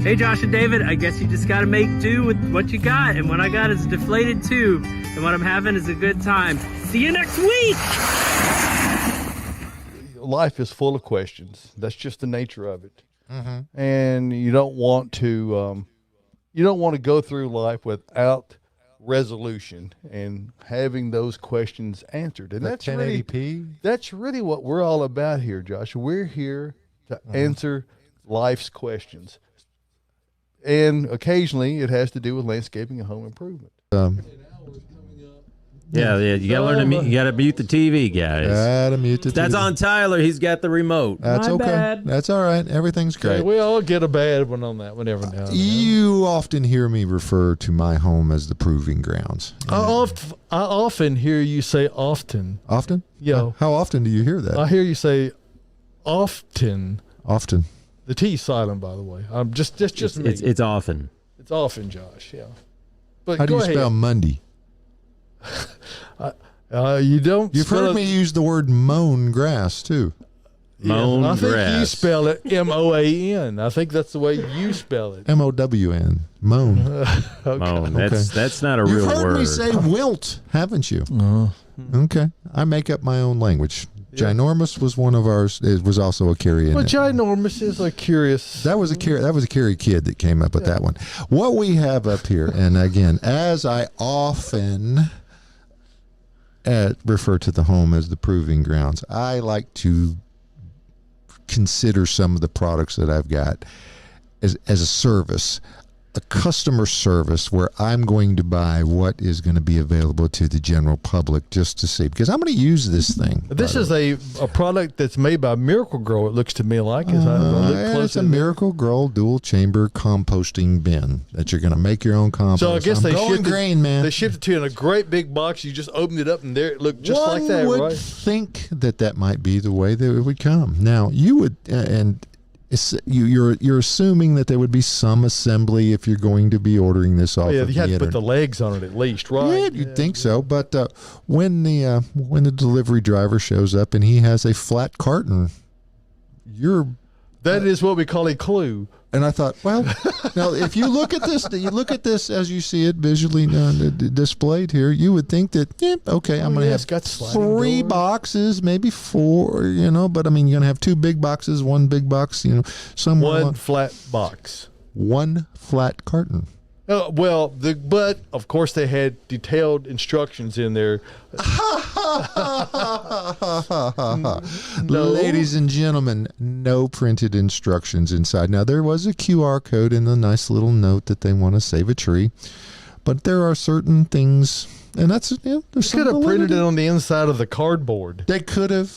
Hey, Josh and David, I guess you just got to make do with what you got. And what I got is a deflated tube. And what I'm having is a good time. See you next week. Life is full of questions. That's just the nature of it. And you don't want to go through life without resolution and having those questions answered. And that's 1080p. That's really what we're all about here, Josh. We're here to answer life's questions. And occasionally it has to do with landscaping and home improvement. Yeah, you gotta learn to mute. You gotta mute the TV, guys. Gotta mute the That's TV. on Tyler. He's got the remote. That's My okay. bad. That's all right. Everything's great. We all get a bad one on that one every now and then. You often hear me refer to my home as the proving grounds. I often hear you say often. Often? Yeah. How often do you hear that? I hear you say often. Often. The T's silent, by the way. I'm just me. It's often. It's often, Josh. Yeah. But How do go you ahead. spell Monday? You don't. You've spell heard it- me use the word mown grass too. Mown I think grass. you spell it MOAN. I think that's the way you spell it. MOWN. Moan. Moan. That's not a You've real heard word. me say wilt, haven't you? Okay. I make up my own language. Ginormous was one of ours. It was also a Cary in Well, it. ginormous is a curious. That was a Cary kid that came up with that one. What we have up here, and again, as I often refer to the home as the proving grounds, I like to consider some of the products that I've got as a service, a customer service where I'm going to buy what is going to be available to the general public just to see, because I'm going to use this thing. This is a product that's made by Miracle Grow. It looks to me like as I look It's closer. a Miracle Grow dual chamber composting bin that you're going to make your own compost. So I guess they going shipped green, man. They shipped it to you in a great big box. You just opened it up and there it looked just One like that, would right? think that might be the way that it would come. Now you would, and you're assuming that there would be some assembly if you're going to be ordering this off. Yeah, of you had the to put the internet. legs on it at least, right? Yeah, you'd think so. But when the delivery driver shows up and he has a flat carton, That is what we call a clue. And I thought, well, now if you look at this as you see it visually displayed here, you would think that, okay, I'm going to it's got have sliding 3 doors. boxes, maybe 4, but I mean, you're going to have 2 big boxes, 1 big box, somewhere One along- flat box. 1 flat carton. But of course they had detailed instructions in there. Ladies and gentlemen, no printed instructions inside. Now, there was a QR code in the nice little note that they want to save a tree, but there are certain things, and that's there's They some could have printed validity. it on the inside of the cardboard. They could have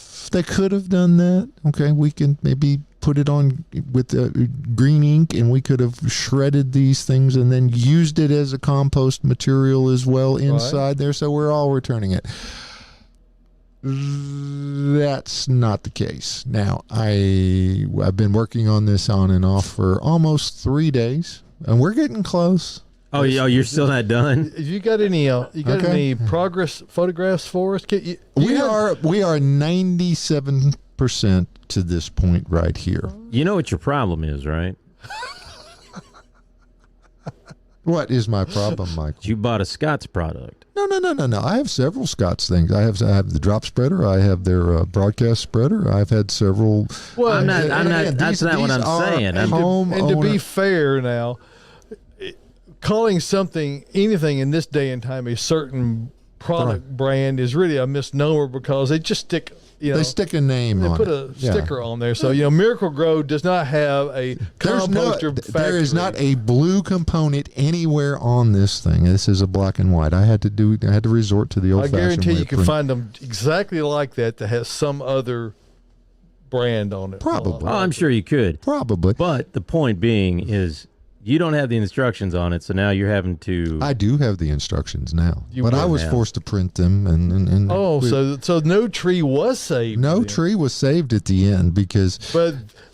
done that. Okay, we can maybe put it on with green ink, and we could have shredded these things and then used it as a compost material as well inside there. So we're all returning it. That's not the case. Now, I've been working on this on and off for almost 3 days, and we're getting close. Oh, yeah, you're still not done? You got any? Any progress photographs for us? We are 97% to this point right here. You know what your problem is, right? What is my problem, Michael? You bought a Scott's product. No. I have several Scott's things. I have the drop spreader. I have their broadcast spreader. I've had several. Well, I'm not. and That's not what these I'm are saying. home- I'm, and to be owner- fair now, calling anything in this day and time a certain product brand is really a misnomer because they just stick. They stick a name They on put it. a sticker on there. So, Miracle Grow does not have a composter factory. There is not a blue component anywhere on this thing. This is a black and white. I had to resort to the old I fashioned guarantee way you of can print. find them exactly like that has some other brand on it. Probably. oh, I'm sure you could. Probably. But the point being is you don't have the instructions on it, so now you're having to. I do have the instructions now, You but I would was have. forced to print them, and Oh, so no tree was saved. no then. tree was saved at the end because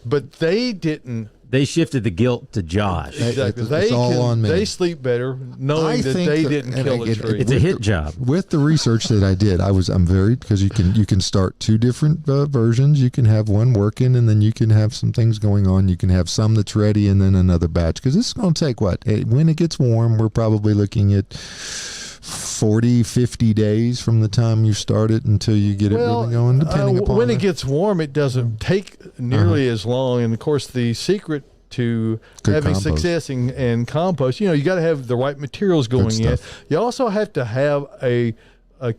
But they didn't They shifted the guilt to Josh. Exactly. It's all on me. They sleep better knowing that think they that- didn't and kill a it- tree. It's a hit job. With the research that I did, I'm very, because you can start two different versions. You can have one working, and then you can have some things going on. You can have some that's ready, and then another batch. Because this is going to take what? When it gets warm, we're probably looking at 40, 50 days from the time you start it until you get it really going, depending upon when it gets warm, it doesn't take nearly as long. And of course, the secret to Good having compost. success in compost, you got to have the right materials going in. stuff. You also have to have a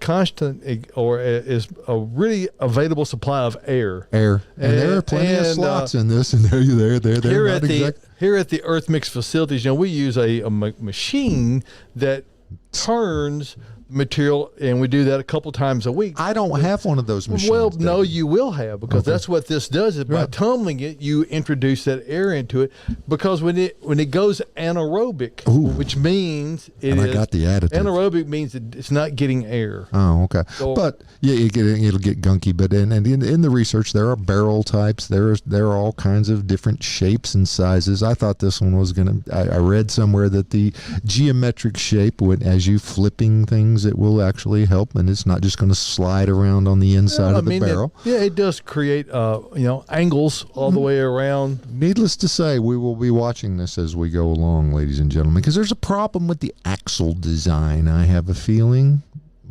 constant is a really available supply of air. and there are plenty of slots in this, and they're Here not here at the Earth Mix facilities, we use a machine that turns material, and we do that a couple times a week. I don't have one of those machines. Well, David. no, you will have, because Okay. that's what this does. Is by Right. tumbling it, you introduce that air into it. Because when it goes anaerobic, Ooh. which means And I got the additive. anaerobic means that it's not getting air. Oh, okay. So- But yeah, it'll get gunky. But in the research, there are barrel types. There are all kinds of different shapes and sizes. I thought this one was gonna. I read somewhere that the geometric shape, as you flipping things, it will actually help, and it's not just going to slide around on the inside of the barrel. It does create angles all the way around. Needless to say, we will be watching this as we go along, ladies and gentlemen, because there's a problem with the axle design. I have a feeling.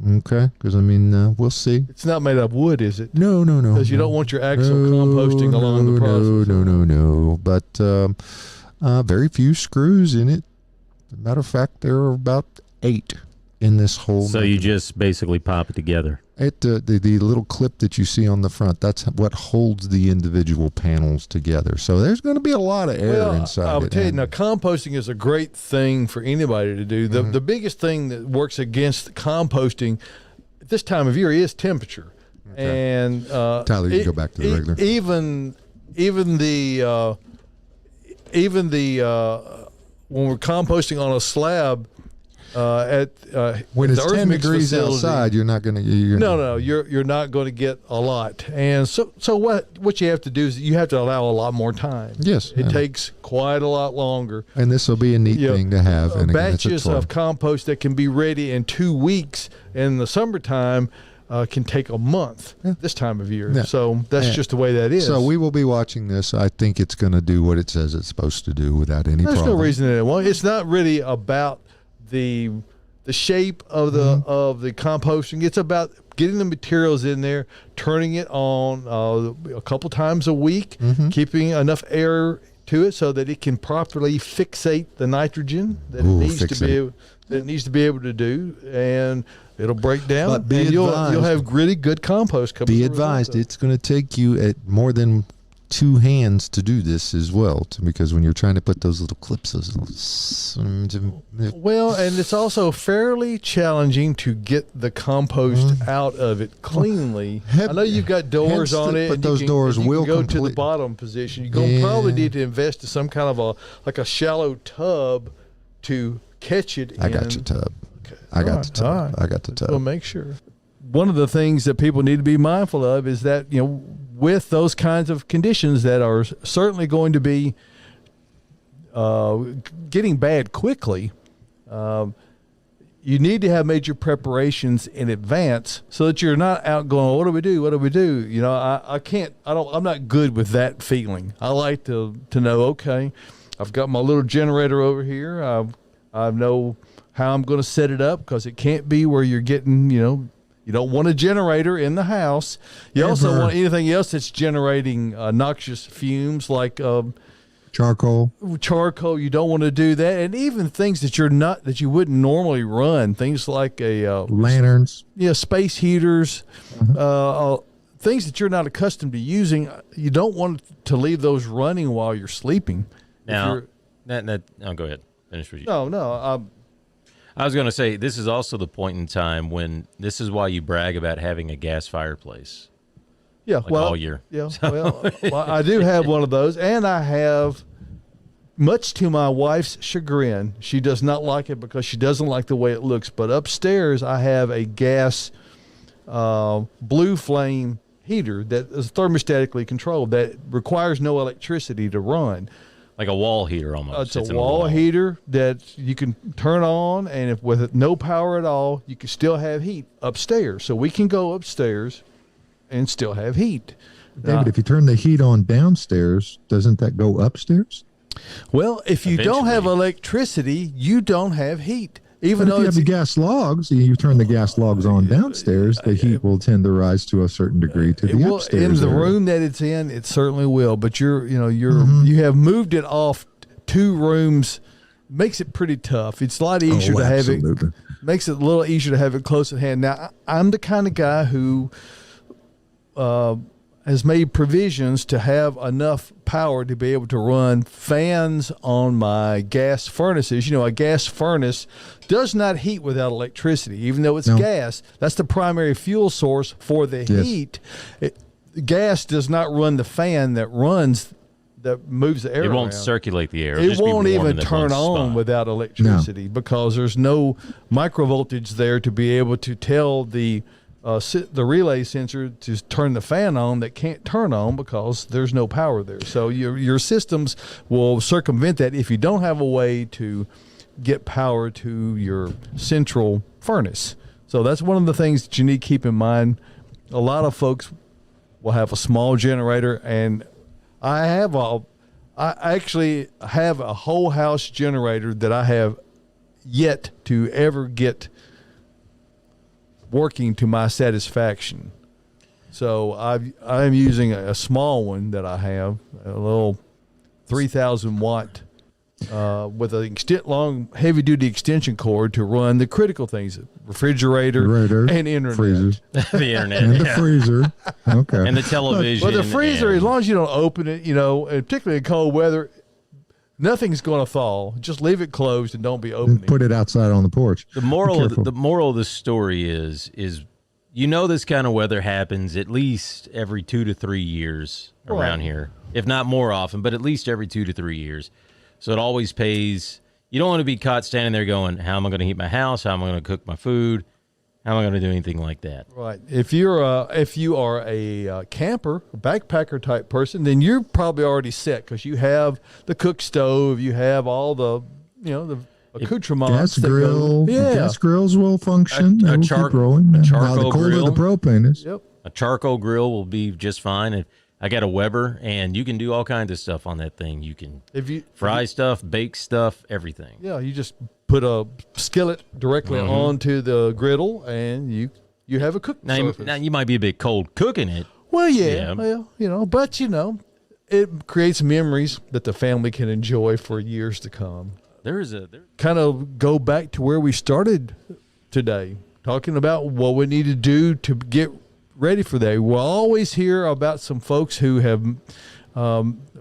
Okay, because we'll see. It's not made of wood, is it? No. Because you don't want your axle composting along the process. No. But very few screws in it. As a matter of fact, there are about 8 in this whole. So you just basically pop it together. The little clip that you see on the front, that's what holds the individual panels together. So there's going to be a lot of air inside I'll it. tell you, and- now composting is a great thing for anybody to do. The biggest thing that works against composting at this time of year is temperature. Okay. And Tyler, you can go back to the regular. Even the when we're composting on a slab when at it's the Earth 10 Mix degrees facility, outside, you're not going to. you're not going to get a lot. And so what you have to do is you have to allow a lot more time. Yes, It takes quite a lot longer. And this will be a neat thing to have. And again, it's a Batches toy. of compost that can be ready in 2 weeks in the summertime can take a month this time of year. Yeah. So that's Yeah. just the way that is. So we will be watching this. I think it's going to do what it says it's supposed to do without any There's problem. no reason that it won't. It's not really about the shape of the of the composting. It's about getting the materials in there, turning it on a couple times a week, keeping enough air to it so that it can properly fixate the nitrogen that it needs to be able to do, and it'll break down. But be and you'll advised. have really good compost coming. Be as a result advised, of it. it's going to take you at more than 2 hands to do this as well, because when you're trying to put those little clips, Well, and it's also fairly challenging to get the compost out of it cleanly. I know you've got doors hence on the- it, but and those you can, doors and you will can go to the complete- bottom position. You're going to probably Yeah. need to invest in some kind of a shallow tub to catch it. I got your tub. I got the tub. All right. I got the tub. We'll make sure. One of the things that people need to be mindful of is that, with those kinds of conditions that are certainly going to be getting bad quickly, you need to have major preparations in advance so that you're not out going, what do we do? What do we do? I'm not good with that feeling. I like to know, okay, I've got my little generator over here. I know how I'm going to set it up, because it can't be where you're getting, you don't want a generator in the house. You also want anything else that's generating noxious fumes like Charcoal. charcoal. You don't want to do that, and even things that you wouldn't normally run. Things like Lanterns. space heaters, things that you're not accustomed to using. You don't want to leave those running while you're sleeping. Now, go ahead. Finish with you. No. I was going to say, this is also the point in time when this is why you brag about having a gas fireplace. Yeah, all year. Yeah, well, I do have one of those, and I have, much to my wife's chagrin, she does not like it because she doesn't like the way it looks. But upstairs, I have a gas blue flame heater that is thermostatically controlled that requires no electricity to run. Like a wall heater almost. It's in a the wall heater that you can turn on, and if with no power at all, you can still have heat upstairs. So we can go upstairs and still have heat. David, if you turn the heat on downstairs, doesn't that go upstairs? Well, if you don't have Eventually. electricity, you don't have heat. Even But though if you have it's the gas logs, you turn the gas logs on downstairs, the heat will tend to rise to a certain degree to it the will, upstairs in the area. room that it's in, it certainly will. But you have moved it off 2 rooms, makes it pretty tough. It's a lot easier to have it. absolutely. Makes it a little easier to have it close at hand. Now, I'm the kind of guy who has made provisions to have enough power to be able to run fans on my gas furnaces. A gas furnace does not heat without electricity, even though it's No. gas. That's the primary fuel source for the Yes. heat. Gas does not run the fan that moves the air It won't around. circulate the air. It'll It just be won't warm even in that turn one on spot. without electricity because there's no microvoltage there to be able to tell the relay sensor to turn the fan on that can't turn on because there's no power there. So your systems will circumvent that if you don't have a way to get power to your central furnace. So that's one of the things that you need to keep in mind. A lot of folks will have a small generator, and I actually have a whole house generator that I have yet to ever get working to my satisfaction. So I'm using a small one that I have, a little 3,000 watt with a long heavy duty extension cord to run the critical things: refrigerator and internet. freezers, The internet. and the yeah. freezer. Okay. And the television. Well, the freezer, and- as long as you don't open it, and particularly in cold weather, nothing's going to thaw. Just leave it closed and don't be opening. Put it outside on the porch. The moral Be of careful. the moral of the story is this kind of weather happens at least every 2 to 3 years around Right. here, if not more often, but at least every 2 to 3 years. So it always pays. You don't want to be caught standing there going, "How am I going to heat my house? How am I going to cook my food? How am I going to do anything like that?" Right. If you are a camper, a backpacker type person, then you're probably already set because you have the cook stove, you have all the accoutrements. Gas grill. Yeah. Gas grills will function. A They will char- keep rolling. a Now, charcoal the colder grill. the propane is. Yep. A charcoal grill will be just fine. And I got a Weber, and you can do all kinds of stuff on that thing. You can If you fry stuff, bake stuff, everything. Yeah, you just put a skillet directly onto the griddle, and you have a cook surface. Now you might be a bit cold cooking it. Well, yeah, Yeah. well, but it creates memories that the family can enjoy for years to come. There Kind of go back to where we started today, talking about what we need to do to get ready for that. We'll always hear about some folks who have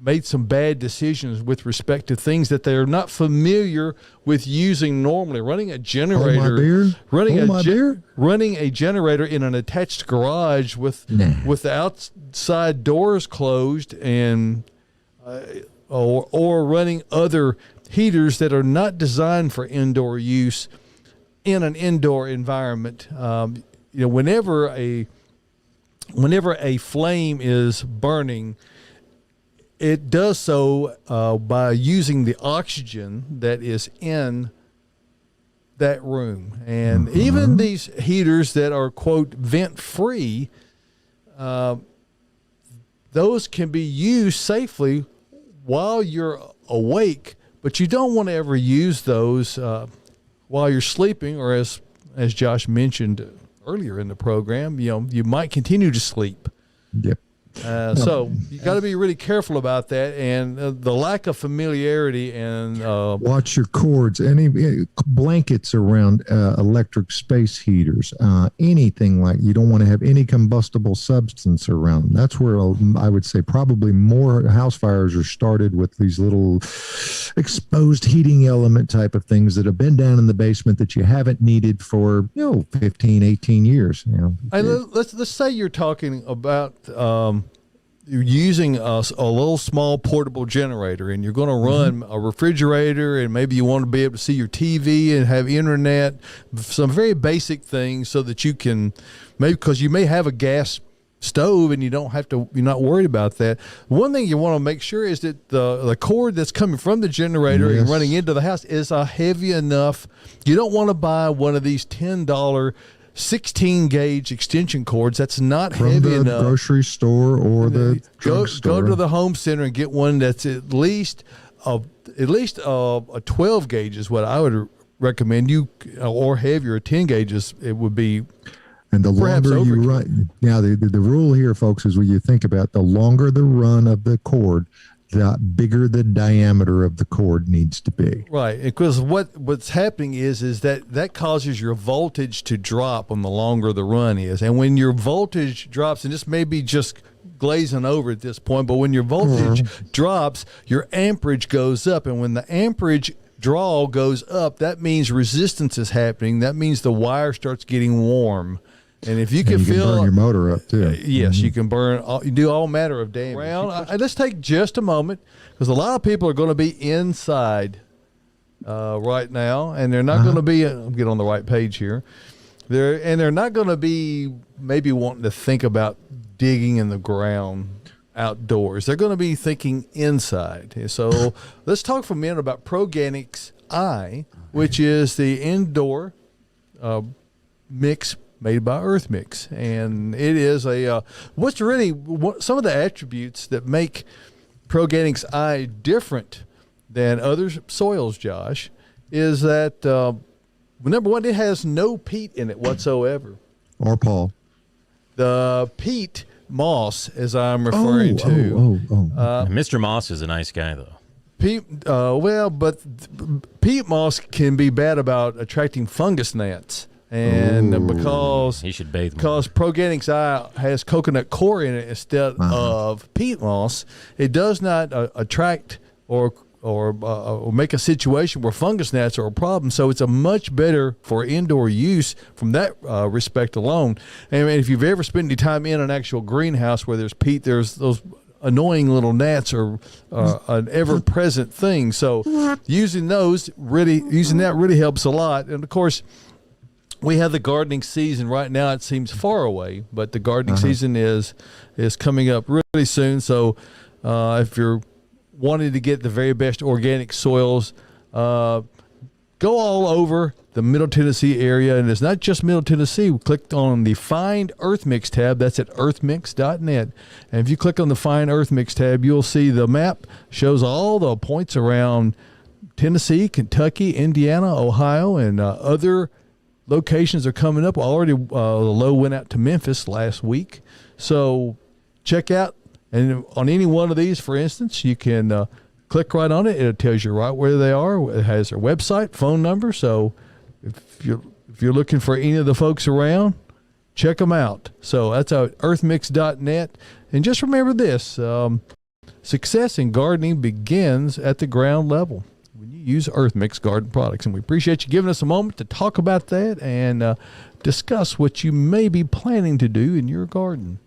made some bad decisions with respect to things that they're not familiar with using normally. Running a generator, running a generator in an attached garage with the outside doors closed, and or running other heaters that are not designed for indoor use in an indoor environment. Whenever a flame is burning, it does so by using the oxygen that is in that room. And even these heaters that are, quote, vent-free, those can be used safely while you're awake, but you don't want to ever use those while you're sleeping, or as Josh mentioned earlier in the program, you might continue to sleep. Yep. So you got to be really careful about that, and the lack of familiarity and Watch your cords. Any blankets around electric space heaters. Anything like, you don't want to have any combustible substance around. That's where I would say probably more house fires are started, with these little exposed heating element type of things that have been down in the basement that you haven't needed for 15, 18 years. And let's say you're talking about you're using a little small portable generator, and you're going to run a refrigerator, and maybe you want to be able to see your TV and have internet, some very basic things, so that you can, maybe because you may have a gas stove, and you're not worried about that. One thing you want to make sure is that the cord that's coming from the generator and running into the house is heavy enough. You don't want to buy one of these $10 16 gauge extension cords. That's not from heavy the enough. Grocery store or the Go to the home center and get one that's at least a 12 gauge is what I would recommend you, or heavier. 10 gauges it would be. And the longer you run, now the rule here, folks, is when you think about the longer the run of the cord, the bigger the diameter of the cord needs to be. Right, because what's happening is that causes your voltage to drop on the longer the run is, and when your voltage drops, and this may be just glazing over at this point, but when your voltage drops, your amperage goes up, and when the amperage draw goes up, that means resistance is happening. That means the wire starts getting warm. And if you can burn your motor up too. Yes, you can you do all manner of damage. Let's take just a moment, because a lot of people are going to be inside right now, and they're not going to be. I'll get on the right page here. They're not going to be maybe wanting to think about digging in the ground outdoors. They're going to be thinking inside. So let's talk for a minute about Preparedness I, which is the indoor mix made by Earth Mix, and it is some of the attributes that make Preparedness I different than other soils, Josh, is that number one, it has no peat in it whatsoever. Or Paul. The peat moss, as I'm referring to. Mr. Moss is a nice guy, though. Peat, but peat moss can be bad about attracting fungus gnats. And because he should bathe more. Because Preparedness I has coconut coir in it instead of peat moss, it does not attract or make a situation where fungus gnats are a problem. So it's a much better for indoor use from that respect alone. And if you've ever spent any time in an actual greenhouse where there's peat, there's those annoying little gnats are an ever-present thing. So using that really helps a lot. And of course, we have the gardening season right now. It seems far away, but the gardening season is coming up really soon. So if you're wanting to get the very best organic soils, go all over the Middle Tennessee area. And it's not just Middle Tennessee. We clicked on the Find Earth Mix tab. That's at earthmix.net. And if you click on the Find Earth Mix tab, you'll see the map shows all the points around Tennessee, Kentucky, Indiana, Ohio, and other locations are coming up. Already the low went out to Memphis last week. So check out, and on any one of these, for instance, you can click right on it. It tells you right where they are. It has their website, phone number. So if you're looking for any of the folks around, check them out. So that's at earthmix.net. And just remember this, success in gardening begins at the ground level when you use Earth Mix garden products. And we appreciate you giving us a moment to talk about that and discuss what you may be planning to do in your garden.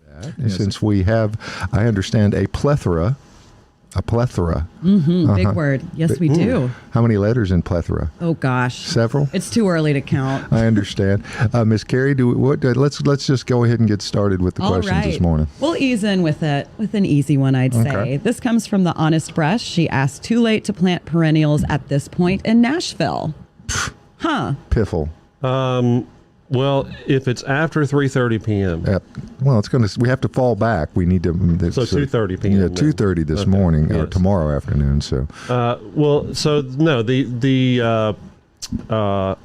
Since we have, I understand, a plethora. Big word. Yes, we do. How many letters in plethora? Oh gosh, several. It's too early to count. I understand. Miss Cary, let's just go ahead and get started with the questions this morning. We'll ease in with an easy one, I'd say. This comes from the Honest Brush. She asked, too late to plant perennials at this point in Nashville? Piffle. Well, if it's after 3:30 p.m. Well, we have to fall back. We need to. So 2:30 p.m. Yeah, 2:30 this morning or tomorrow afternoon. So. No, the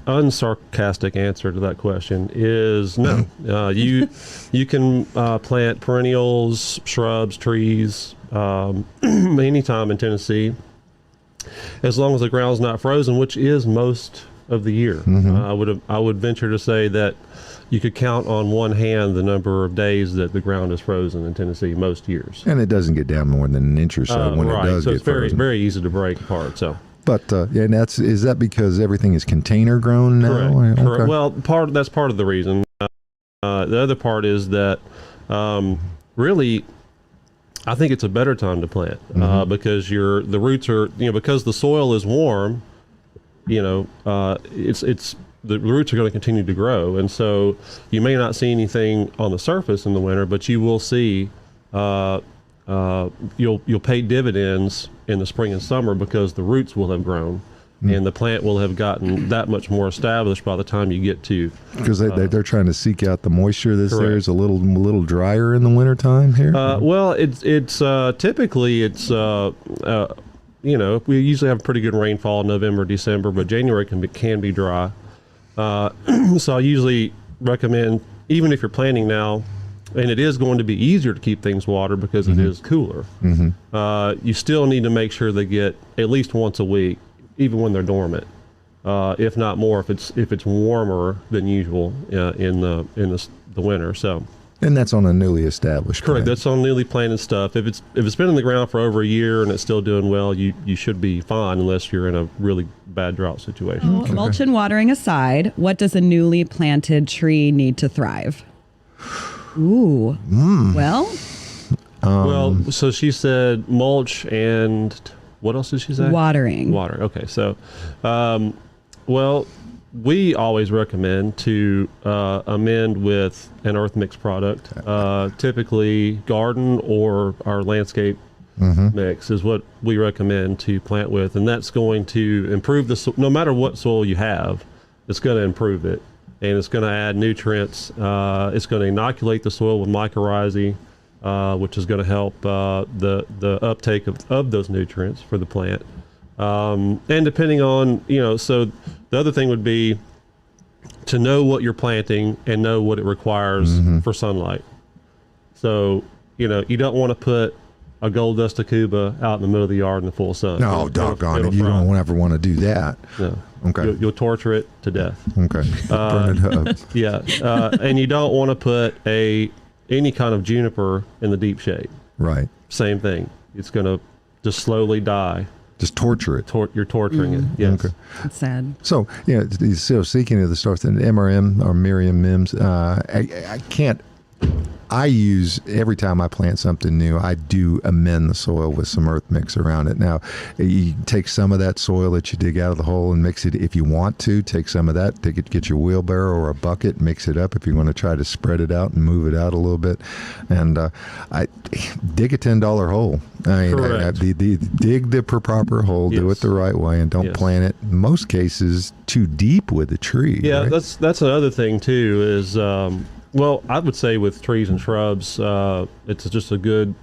unsarcastic answer to that question is no. You can plant perennials, shrubs, trees anytime in Tennessee, as long as the ground's not frozen, which is most of the year. I would venture to say that you could count on one hand the number of days that the ground is frozen in Tennessee most years. And it doesn't get down more than an inch or so when it does get frozen. It's very easy to break apart. So, but and is that because everything is container grown now? Correct. Okay. Correct. Well, that's part of the reason. The other part is that really, I think it's a better time to plant because the roots are because the soil is warm. It's the roots are going to continue to grow, and so you may not see anything on the surface in the winter, but you will see you'll pay dividends in the spring and summer because the roots will have grown. And the plant will have gotten that much more established by the time you get to. Because they're trying to seek out the moisture that's correct. there. Is a little drier in the wintertime here? Well, it's typically it's we usually have pretty good rainfall in November, December, but January can be dry. So I usually recommend, even if you're planting now, and it is going to be easier to keep things watered because it is cooler. You still need to make sure they get at least once a week, even when they're dormant, if not more if it's warmer than usual in the winter. So, and that's on a newly established correct. plant. That's on newly planted stuff. If it's been in the ground for over a year and it's still doing well, you should be fine unless you're in a really bad drought situation. Well, mulch and watering aside, what does a newly planted tree need to thrive? Ooh. Well. Well, so she said mulch and. What else did she say? Watering. Okay. So, well, we always recommend to amend with an earth mix product. Typically, garden or our landscape mix is what we recommend to plant with. And that's going to improve no matter what soil you have, it's going to improve it. And it's going to add nutrients. It's going to inoculate the soil with mycorrhizae. Which is going to help the uptake of those nutrients for the plant. And depending on, so the other thing would be to know what you're planting and know what it requires for sunlight. So, you don't want to put a gold dust tacuba out in the middle of the yard in the full sun. No, doggone it. You don't ever want to do that. No. Okay. You'll torture it to death. Okay. Burn it up. Yeah. And you don't want to put any kind of juniper in the deep shade. Right. Same thing. It's going to just slowly die. Just torture it. You're torturing it. Yes. Okay. It's sad. So, so speaking of the stuff, the MRM or Miriam Mims, I can't. I use, every time I plant something new, I do amend the soil with some earth mix around it. Now, you take some of that soil that you dig out of the hole and mix it, if you want to, take some of that, get your wheelbarrow or a bucket, mix it up if you want to try to spread it out and move it out a little bit. And I dig a $10 hole. Dig the proper hole, do it the right way, and don't plant it, in most cases, too deep with the tree. Yeah, right? that's another thing, too, is... well, I would say with trees and shrubs, it's just a good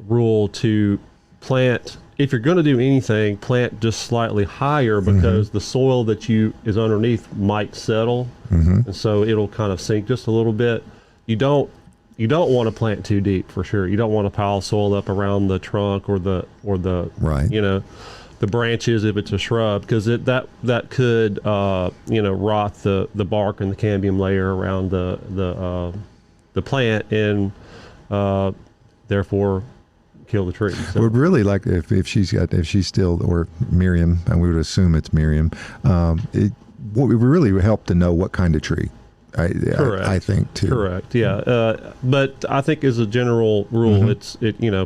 rule to plant. If you're going to do anything, plant just slightly higher because the soil that is underneath might settle, and so it'll kind of sink just a little bit. You don't want to plant too deep for sure. You don't want to pile soil up around the trunk or the right. The branches if it's a shrub, because that could rot the bark and the cambium layer around the plant and therefore kill the tree. So. Would really like if she's still, or Miriam, and we would assume it's Miriam. It would really help to know what kind of tree. Correct. I think too. Correct. Yeah. But I think as a general rule,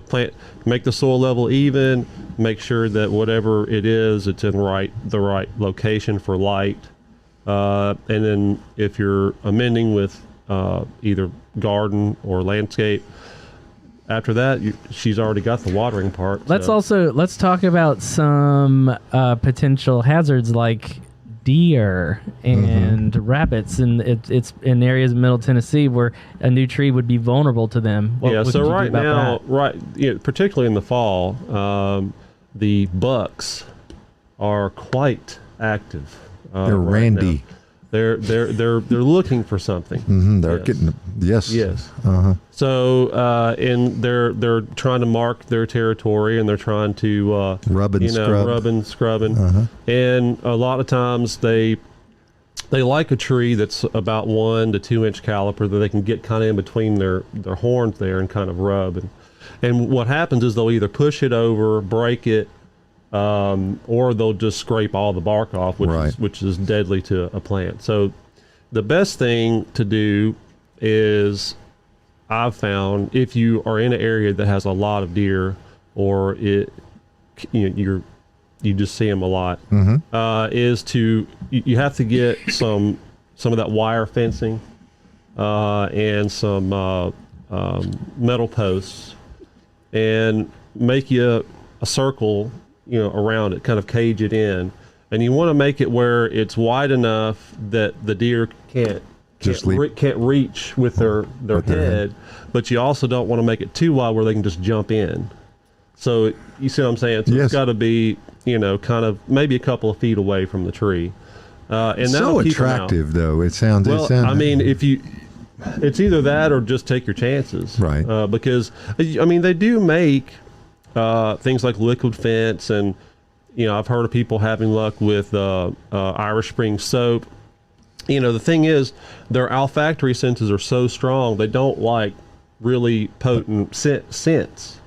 plant, make the soil level even, make sure that whatever it is, it's in the right location for light. And then if you're amending with either garden or landscape, after that, she's already got the watering part. Let's talk about some potential hazards like deer and rabbits, and it's in areas of Middle Tennessee where a new tree would be vulnerable to them. So right now, particularly in the fall, the bucks are quite active. They're randy. Now. They're looking for something. They're getting yes. So and they're trying to mark their territory, and they're trying to rub and scrubbing. And a lot of times they like a tree that's about 1 to 2 inch caliper that they can get kind of in between their horns there and kind of rub. And what happens is they'll either push it over, break it, or they'll just scrape all the bark off, which is deadly to a plant. So the best thing to do is, I've found, if you are in an area that has a lot of deer, or you're you just see them a lot, is you have to get some of that wire fencing and some metal posts, and make you a circle, around it, kind of cage it in, and you want to make it where it's wide enough that the deer can't reach with their head, but you also don't want to make it too wide where they can just jump in. So you see what I'm saying? So Yes. It's got to be, kind of maybe a couple of feet away from the tree. And So attractive, though. It sounds. I mean, it's either that or just take your chances, Right? Because they do make things like liquid fence, and I've heard of people having luck with Irish Spring soap. The thing is, their olfactory senses are so strong, they don't like really potent scents.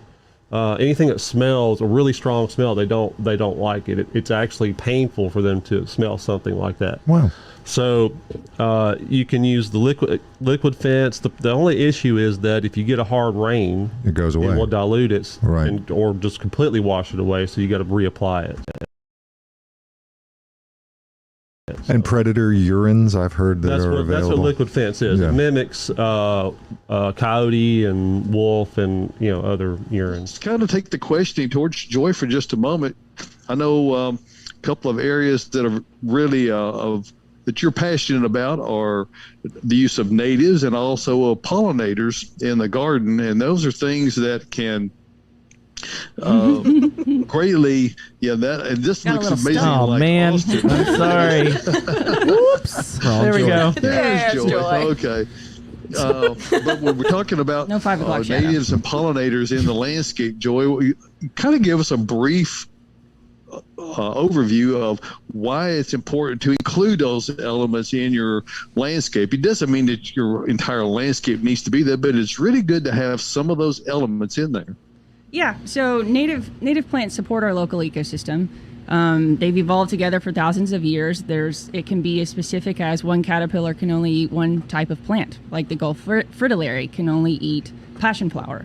Anything that smells a really strong smell, they don't like it. It's actually painful for them to smell something like that. Wow. So you can use the liquid fence. The only issue is that if you get a hard rain, It goes away. it will dilute it, Right. or just completely wash it away. So you got to reapply it. And predator urines, I've heard That's are what available. liquid fence is. Yeah. It mimics coyote and wolf and other urines. To kind of take the questioning towards Joy for just a moment. I know a couple of areas that are really that you're passionate about are the use of natives and also pollinators in the garden, and those are things that can greatly, and this Got a looks little amazing. Oh like man, Austin. I'm sorry. Whoops. There we go. There's There's Joy. Joy. Okay. But when we're talking about No 5 o'clock shadow. natives and pollinators in the landscape, Joy, will you kind of give us a brief overview of why it's important to include those elements in your landscape. It doesn't mean that your entire landscape needs to be there, but it's really good to have some of those elements in there. Yeah, so native plants support our local ecosystem. They've evolved together for thousands of years. It can be as specific as one caterpillar can only eat one type of plant, like the Gulf fritillary can only eat passion flower.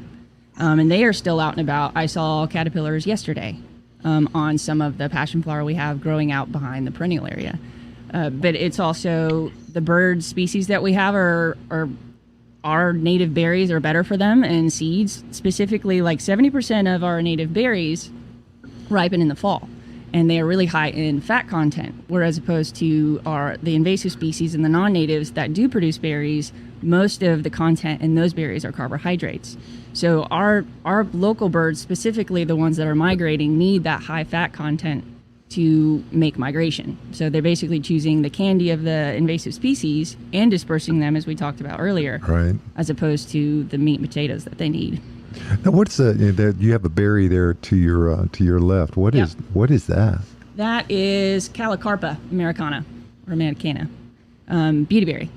And they are still out and about. I saw caterpillars yesterday on some of the passion flower we have growing out behind the perennial area. But it's also the bird species that we have are our native berries are better for them, and seeds, specifically like 70% of our native berries ripen in the fall, and they are really high in fat content, whereas opposed to the invasive species and the non-natives that do produce berries, most of the content in those berries are carbohydrates. So our local birds, specifically the ones that are migrating, need that high fat content to make migration. So they're basically choosing the candy of the invasive species and dispersing them, as we talked about earlier, Right. as opposed to the meat and potatoes that they need. Now, what's you have a berry there to your left. What is that? That is Calicarpa americana, or americana, beautyberry,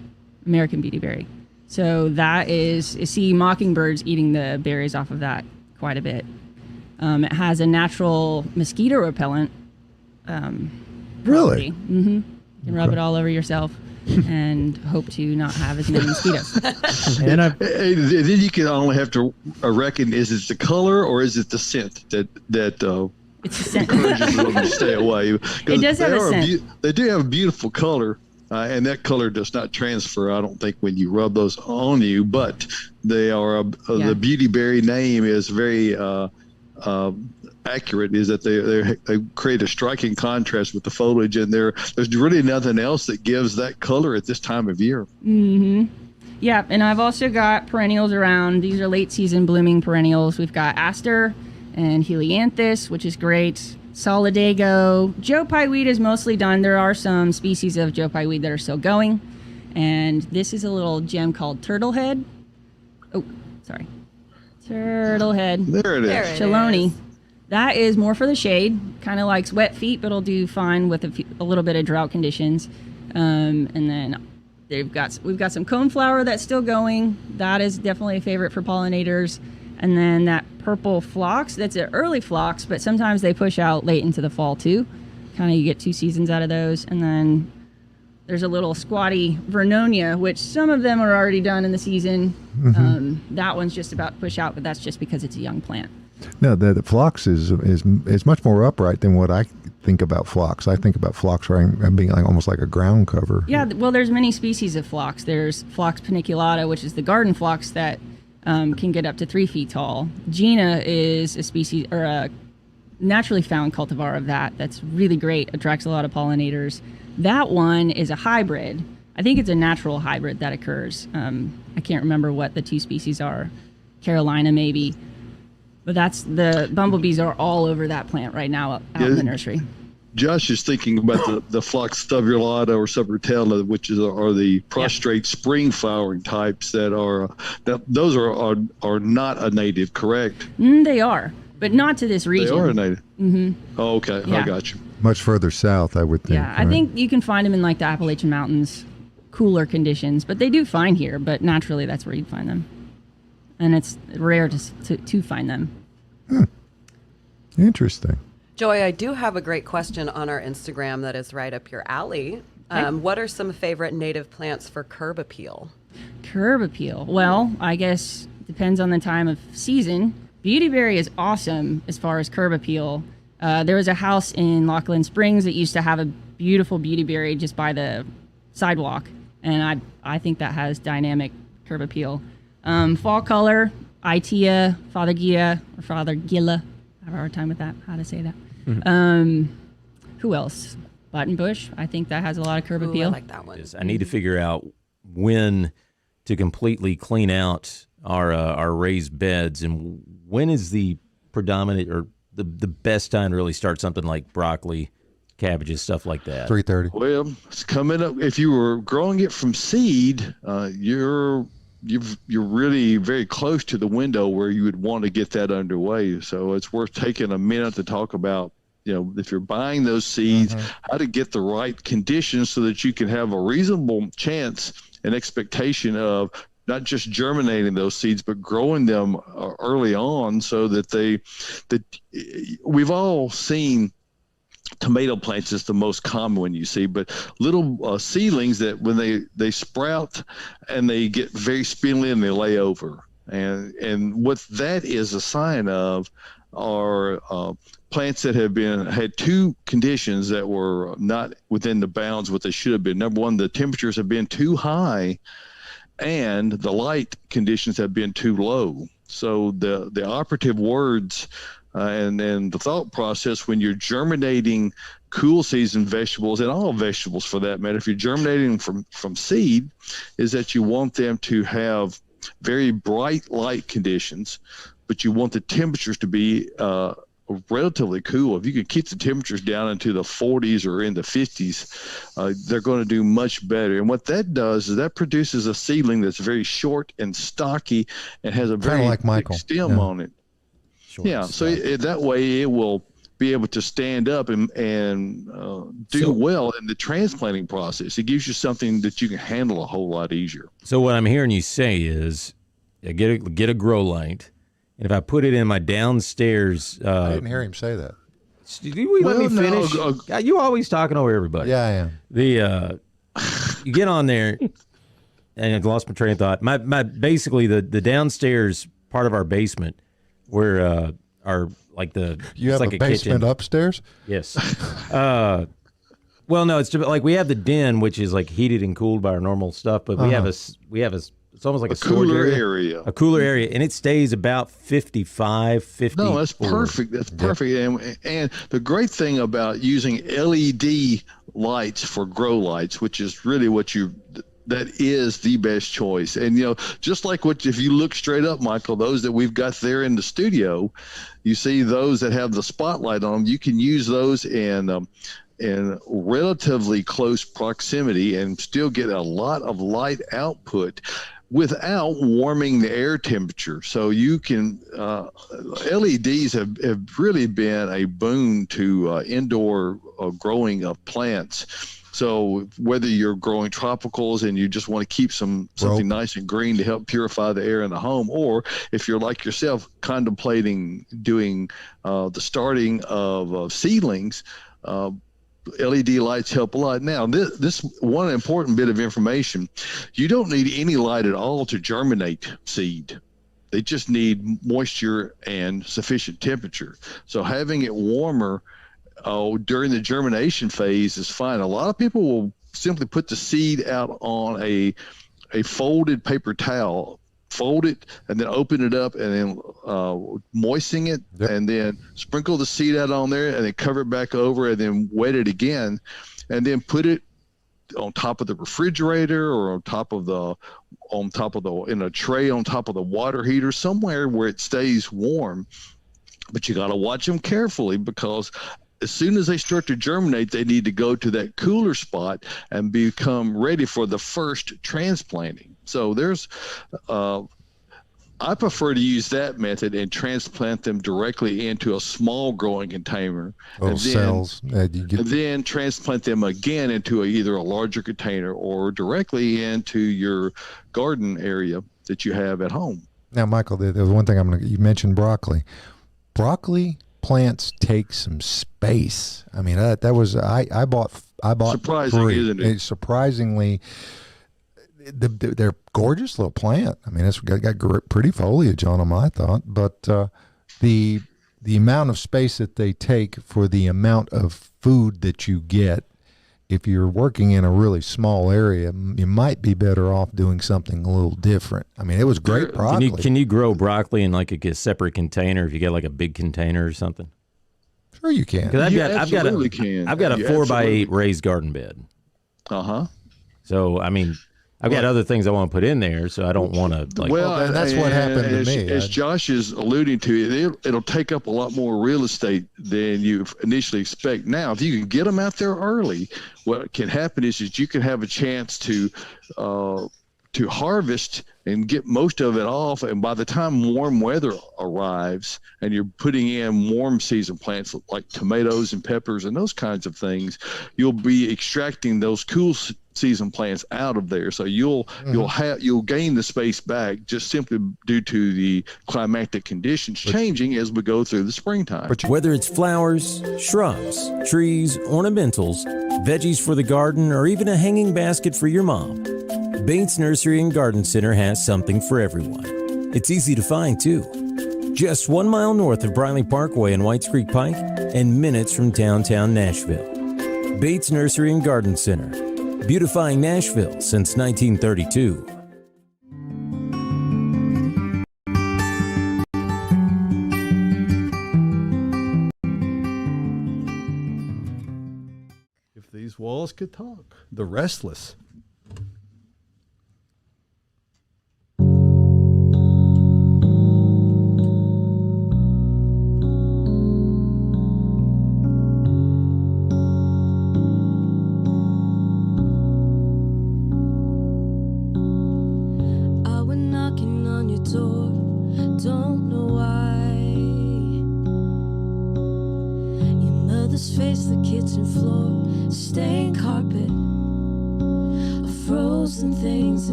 American beautyberry. So that is, you see mockingbirds eating the berries off of that quite a bit. It has a natural mosquito repellent. Really? Mm-hmm. You can rub it all over yourself and hope to not have as many mosquitoes. And And then you can only have to reckon, is it the color or is it the scent that It's a scent. encourages them to stay away? It does have a scent. They do have a beautiful color, and that color does not transfer, I don't think, when you rub those on you, but they are, the beautyberry name is very accurate, is that they create a striking contrast with the foliage, and there's really nothing else that gives that color at this time of year. Mm-hmm. Yeah, and I've also got perennials around. These are late season blooming perennials. We've got aster and helianthus, which is great. Solidago. Joe Pye weed is mostly done. There are some species of Joe Pye weed that are still going. And this is a little gem called turtlehead. Oh, sorry. Turtlehead. There it is. There it Chelone. That is more for the shade. Kind of likes wet feet, but it'll do fine with a little bit of drought conditions. And then we've got some coneflower that's still going. That is definitely a favorite for pollinators. And then that purple phlox, that's an early phlox, but sometimes they push out late into the fall too. Kind of you get 2 seasons out of those. And then there's a little squatty Vernonia, which some of them are already done in the season. That one's just about to push out, but that's just because it's a young plant. No, the phlox is much more upright than what I think about phlox. I think about phlox being like almost like a ground cover. Yeah, well, there's many species of phlox. There's Phlox paniculata, which is the garden phlox that can get up to 3 feet tall. Gina is a species or a naturally found cultivar of that's really great, attracts a lot of pollinators. That one is a hybrid. I think it's a natural hybrid that occurs. I can't remember what the 2 species are. Carolina, maybe. But the bumblebees are all over that plant right now out in the nursery. Josh is thinking about the Phlox subulata or subvertella, which are the prostrate spring flowering types those are not a native, correct? They are, but not to this region. They are a native. Mm-hmm. Oh, okay. Yeah. I got you. Much further south, I would think. Yeah, I think you can find them in like the Appalachian Mountains, cooler conditions, but they do find here. But naturally, that's where you'd find them, and it's rare to find them. Interesting. Joy, I do have a great question on our Instagram that is right up your alley. What are some favorite native plants for curb appeal? Curb appeal. Well, I guess depends on the time of season. Beautyberry is awesome as far as curb appeal. There was a house in Lachlan Springs that used to have a beautiful beautyberry just by the sidewalk, and I think that has dynamic curb appeal. Fall color, Itea, Fothergia, or Fothergilla. I have a hard time with that, how to say that. Mm-hmm. Who else? Buttonbush. I think that has a lot of curb appeal. I like that one. I need to figure out when to completely clean out our raised beds, and when is the predominant or the best time to really start something like broccoli, cabbages, stuff like that. 3:30. Well, it's coming up. If you were growing it from seed, you're really very close to the window where you would want to get that underway. So it's worth taking a minute to talk about, if you're buying those seeds, how to get the right conditions so that you can have a reasonable chance and expectation of not just germinating those seeds, but growing them early on so that we've all seen tomato plants is the most common one you see, but little seedlings that when they sprout and they get very spindly and they lay over. And what that is a sign of are plants that had 2 conditions that were not within the bounds what they should have been. Number one, the temperatures have been too high and the light conditions have been too low. So the operative words and the thought process when you're germinating cool season vegetables, and all vegetables for that matter, if you're germinating from seed, is that you want them to have very bright light conditions, but you want the temperatures to be relatively cool. If you can keep the temperatures down into the 40s or in the 50s, they're going to do much better. And what that does is that produces a seedling that's very short and stocky and has a very like Michael. Thick stem on it. So that way it will be able to stand up and do well in the transplanting process. It gives you something that you can handle a whole lot easier. So what I'm hearing you say is, get a grow light. And if I put it in my downstairs, I didn't hear him say that. Let me finish. You always talking over everybody. Yeah, I am. You get on there, and I've lost my train of thought. My basically the downstairs part of our basement, where our you have like a basement kitchen upstairs. Yes. Well, no, it's like we have the den, which is like heated and cooled by our normal stuff, but we have it's almost like a cooler area. A cooler area, and it stays about 55, 50. No, that's perfect. That's perfect. And the great thing about using LED lights for grow lights, which is really that is the best choice. And, just like if you look straight up, Michael, those that we've got there in the studio, you see those that have the spotlight on them, you can use those in relatively close proximity and still get a lot of light output without warming the air temperature. So you can, LEDs have really been a boon to indoor growing of plants. So whether you're growing tropicals and you just want to keep something nice and green to help purify the air in the home, or if you're like yourself contemplating doing the starting of seedlings, LED lights help a lot. Now, this one important bit of information, you don't need any light at all to germinate seed. They just need moisture and sufficient temperature. So having it warmer during the germination phase is fine. A lot of people will simply put the seed out on a folded paper towel, fold it, and then open it up, and then moisten it, and then sprinkle the seed out on there, and then cover it back over, and then wet it again, and then put it on top of the refrigerator or on top of the in a tray on top of the water heater, somewhere where it stays warm. But you got to watch them carefully, because as soon as they start to germinate, they need to go to that cooler spot and become ready for the first transplanting. So I prefer to use that method and transplant them directly into a small growing container, and then transplant them again into either a larger container or directly into your garden area that you have at home. Now, Michael, there's one thing you mentioned broccoli. Broccoli plants take some space. I mean, I bought surprising, 3. isn't it? It's surprisingly. They're gorgeous little plant. I mean, it's got pretty foliage on them, I thought. But the amount of space that they take for the amount of food that you get, if you're working in a really small area, you might be better off doing something a little different. I mean, it was great broccoli. Can you grow broccoli in like a separate container if you get like a big container or something? Sure, you can. I've got a 4x8 raised garden bed. So I mean, I've got other things I want to put in there, so I don't want to like. Well, and that's what happened to me. As Josh is alluding to, it'll take up a lot more real estate than you initially expect. Now, if you can get them out there early, what can happen is that you can have a chance to harvest and get most of it off. And by the time warm weather arrives and you're putting in warm season plants like tomatoes and peppers and those kinds of things, you'll be extracting those cool season plants out of there. So you'll gain the space back just simply due to the climatic conditions changing as we go through the springtime. Whether it's flowers, shrubs, trees, ornamentals, veggies for the garden, or even a hanging basket for your mom, Bates Nursery and Garden Center has something for everyone. It's easy to find, too. Just 1 mile north of Briley Parkway and Whites Creek Pike, and minutes from downtown Nashville. Bates Nursery and Garden Center, beautifying Nashville since 1932. If these walls could talk, The Restless.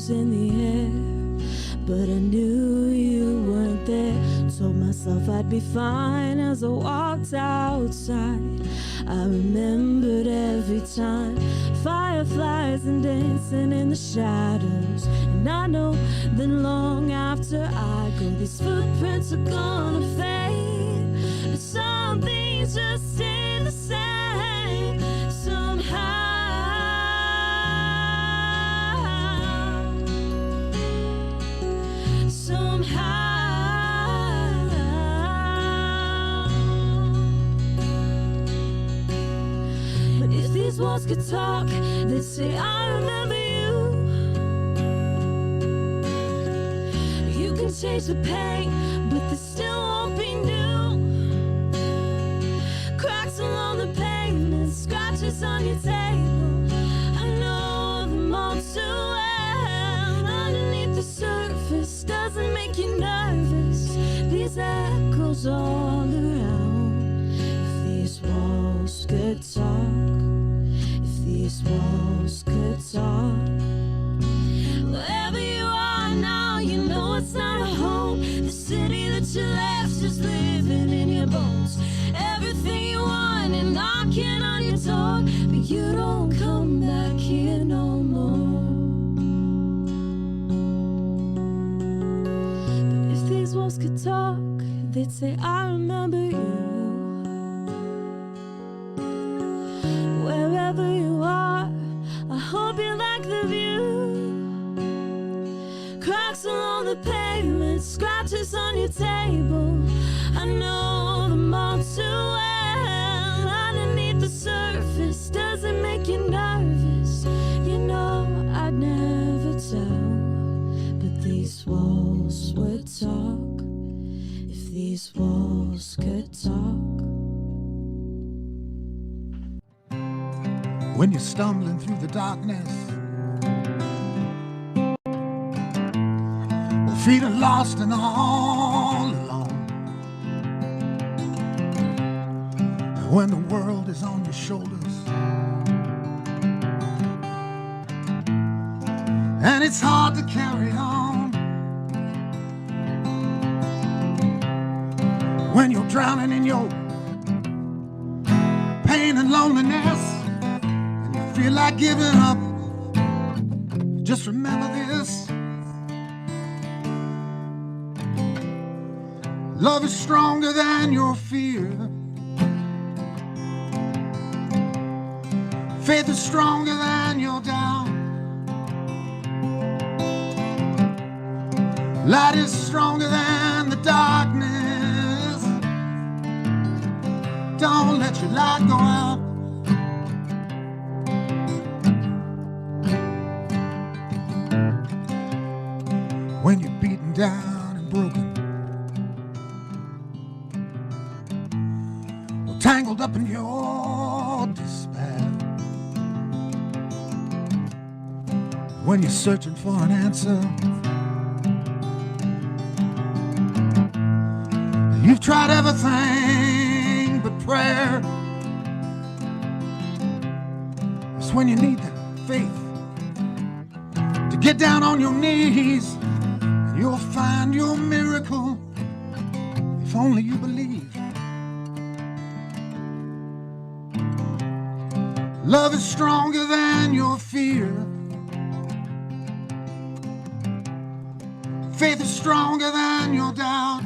In the air, but I knew you weren't there. Told myself I'd be fine as I walked outside. I remembered every time, fireflies and dancing in the shadows. And I know that long after I go, these footprints are gonna fade, but some things just stay the same. walls could talk, they'd say, I remember you. You can change the paint, but there still won't be new. Cracks along the pavement, scratches on your table. I know them all too well. Underneath the surface doesn't make you nervous. These echoes all around. If these walls could talk, if these walls could talk. Wherever you are now, you know it's not a home. The city that you left is living in your bones. Everything you want and knocking on your door, but you don't come back here no more. But if these walls could talk, they'd say, I remember you. Wherever you are, I hope you like the view. Cracks along the pavement, scratches on your table. I know them all too well. Underneath the surface doesn't make you nervous. You know I'd never tell, but these walls would talk. If these walls could talk. When you're stumbling through the darkness, feeling lost and all alone, and when the world is on your shoulders, and it's hard to carry on, when you're drowning in your pain and loneliness, and you feel like giving up, just remember this. Love is stronger than your fear. Faith is stronger than your doubt. Light is stronger than the darkness. Don't let your light go out. When you're beaten down and broken, tangled up in your despair, when you're searching for an answer, you've tried everything but prayer. It's when you need that faith to get down on your knees, and you'll find your miracle if only you believe. Love is stronger than your fear. Faith is stronger than your doubt.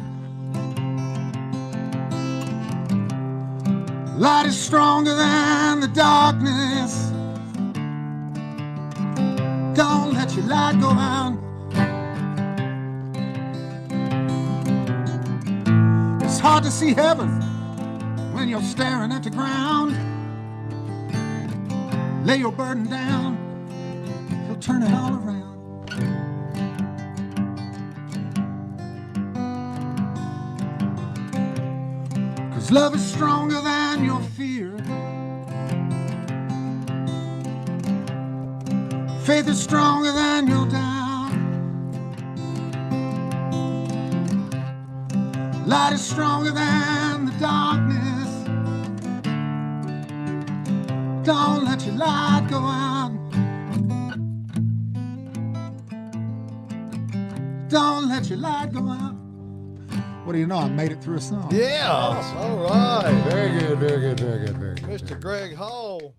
Light is stronger than the darkness. Don't let your light go out. It's hard to see heaven when you're staring at the ground. Lay your burden down, he'll turn it all around. 'Cause love is stronger than your fear. Faith is stronger than your doubt. Light is stronger than the darkness. Don't let your light go out. Don't let your light go out. What do you know? I made it through a song. Yeah. Awesome. All right. Very good, very good, very good, very good. Mr. Greg Hall.